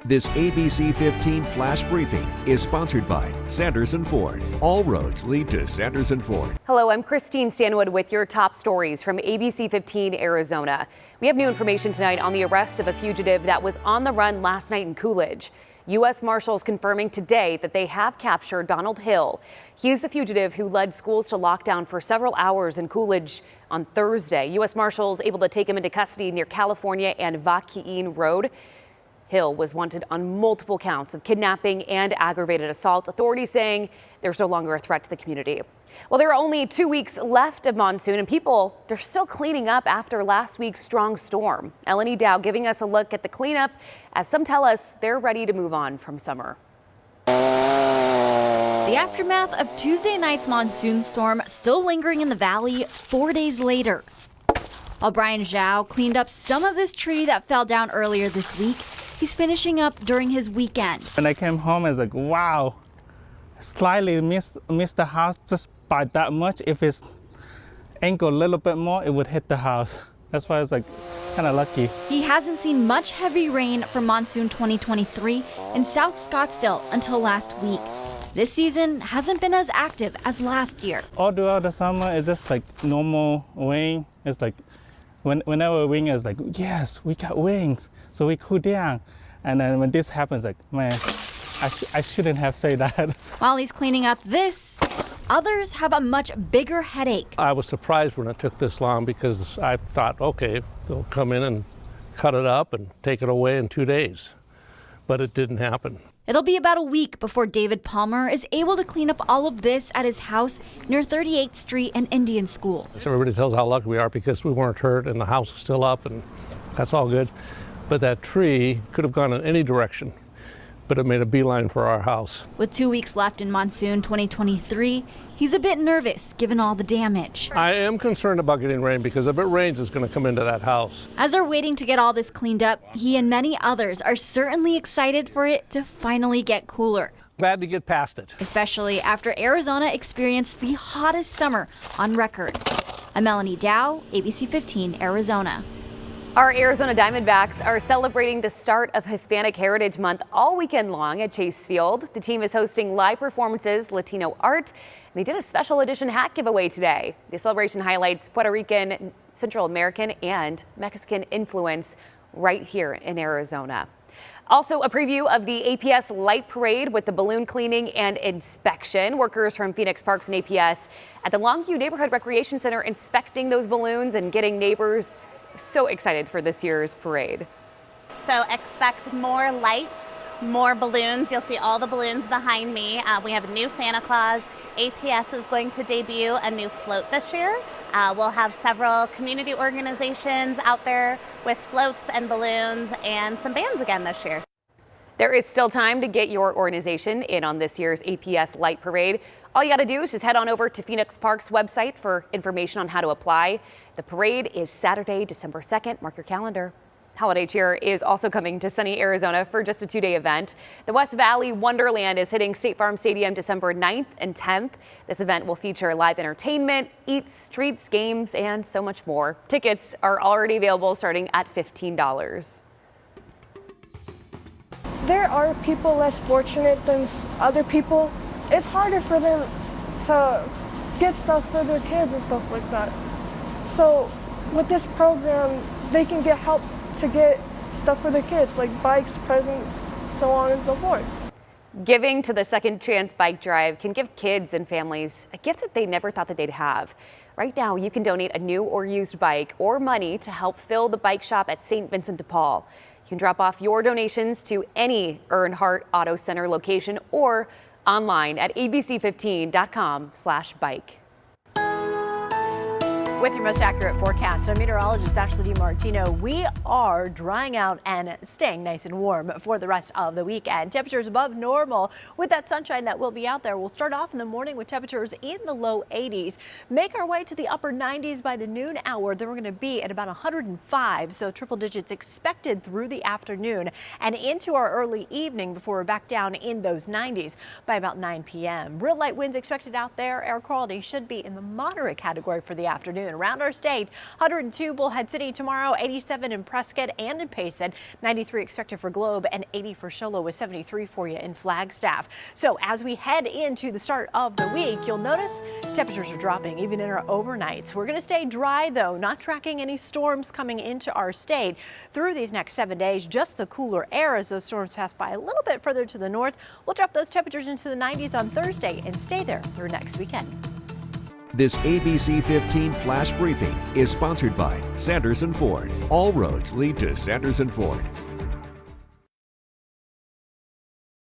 This ABC15 Flash Briefing is sponsored by Sanderson Ford. All roads lead to Sanderson Ford. Hello, I'm Christine Stanwood with your top stories from ABC15 Arizona. We have new information tonight on the arrest of a fugitive that was on the run last night in Coolidge. U.S. Marshals confirming today that they have captured Donald Hill. He is the fugitive who led schools to lockdown for several hours in Coolidge on Thursday. U.S. Marshals able to take him into custody near California and Vaquin Road. Hill was wanted on multiple counts of kidnapping and aggravated assault. Authorities saying there's no longer a threat to the community. Well, there are only 2 weeks left of monsoon, and people, they're still cleaning up after last week's strong storm. Eleni Dow giving us a look at the cleanup, as some tell us they're ready to move on from summer. The aftermath of Tuesday night's monsoon storm still lingering in the valley 4 days later. While Brian Zhao cleaned up some of this tree that fell down earlier this week, he's finishing up during his weekend. When I came home, I was like, wow, slightly missed the house just by that much. If it's angled a little bit more, it would hit the house. That's why I was like kind of lucky. He hasn't seen much heavy rain from monsoon 2023 in South Scottsdale until last week. This season hasn't been as active as last year. All throughout the summer, it's just like normal rain. It's like whenever rain is like, yes, we got wings, so we cool down. And then when this happens, like, man, I shouldn't have said that. While he's cleaning up this, others have a much bigger headache. I was surprised when it took this long because I thought, okay, they'll come in and cut it up and take it away in 2 days. But it didn't happen. It'll be about a week before David Palmer is able to clean up all of this at his house near 38th Street and Indian School. Everybody tells how lucky we are because we weren't hurt and the house is still up, and that's all good. But that tree could have gone in any direction, but it made a beeline for our house. With 2 weeks left in monsoon 2023, he's a bit nervous given all the damage. I am concerned about getting rain because if it rains, it's going to come into that house. As they're waiting to get all this cleaned up, he and many others are certainly excited for it to finally get cooler. Glad to get past it. Especially after Arizona experienced the hottest summer on record. I'm Melanie Dow, ABC15 Arizona. Our Arizona Diamondbacks are celebrating the start of Hispanic Heritage Month all weekend long at Chase Field. The team is hosting live performances, Latino art, and they did a special edition hat giveaway today. The celebration highlights Puerto Rican, Central American, and Mexican influence right here in Arizona. Also, a preview of the APS Light Parade with the balloon cleaning and inspection. Workers from Phoenix Parks and APS at the Longview Neighborhood Recreation Center inspecting those balloons and getting neighbors so excited for this year's parade. So expect more lights, more balloons. You'll see all the balloons behind me. We have a new Santa Claus. APS is going to debut a new float this year. We'll have several community organizations out there with floats and balloons and some bands again this year. There is still time to get your organization in on this year's APS Light Parade. All you got to do is just head on over to Phoenix Park's website for information on how to apply. The parade is Saturday, December 2nd. Mark your calendar. Holiday Cheer is also coming to sunny Arizona for just a 2-day event. The West Valley Wonderland is hitting State Farm Stadium December 9th and 10th. This event will feature live entertainment, eats, treats, games, and so much more. Tickets are already available starting at $15. There are people less fortunate than other people. It's harder for them to get stuff for their kids and stuff like that. So with this program, they can get help to get stuff for their kids, like bikes, presents, so on and so forth. Giving to the Second Chance Bike Drive can give kids and families a gift that they never thought that they'd have. Right now, you can donate a new or used bike or money to help fill the bike shop at St. Vincent de Paul. You can drop off your donations to any Earnhardt Auto Center location or online at abc15.com/bike. With your most accurate forecast, I'm meteorologist Ashley DiMartino. We are drying out and staying nice and warm for the rest of the weekend. Temperatures above normal with that sunshine that will be out there. We'll start off in the morning with temperatures in the low 80s. Make our way to the upper 90s by the noon hour. Then we're going to be at about 105, so triple digits expected through the afternoon and into our early evening before we're back down in those 90s by about 9 p.m. Real light winds expected out there. Air quality should be in the moderate category for the afternoon. afternoon. Around our state, 102 Bullhead City tomorrow, 87 in Prescott and in Payson, 93 expected for Globe, and 80 for Show Low with 73 for you in Flagstaff. So as we head into the start of the week, you'll notice temperatures are dropping even in our overnights. We're going to stay dry, though, not tracking any storms coming into our state through these next 7 days. Just the cooler air as those storms pass by a little bit further to the north. We'll drop those temperatures into the 90s on Thursday and stay there through next weekend. This ABC15 Flash Briefing is sponsored by Sanderson Ford. All roads lead to Sanderson Ford.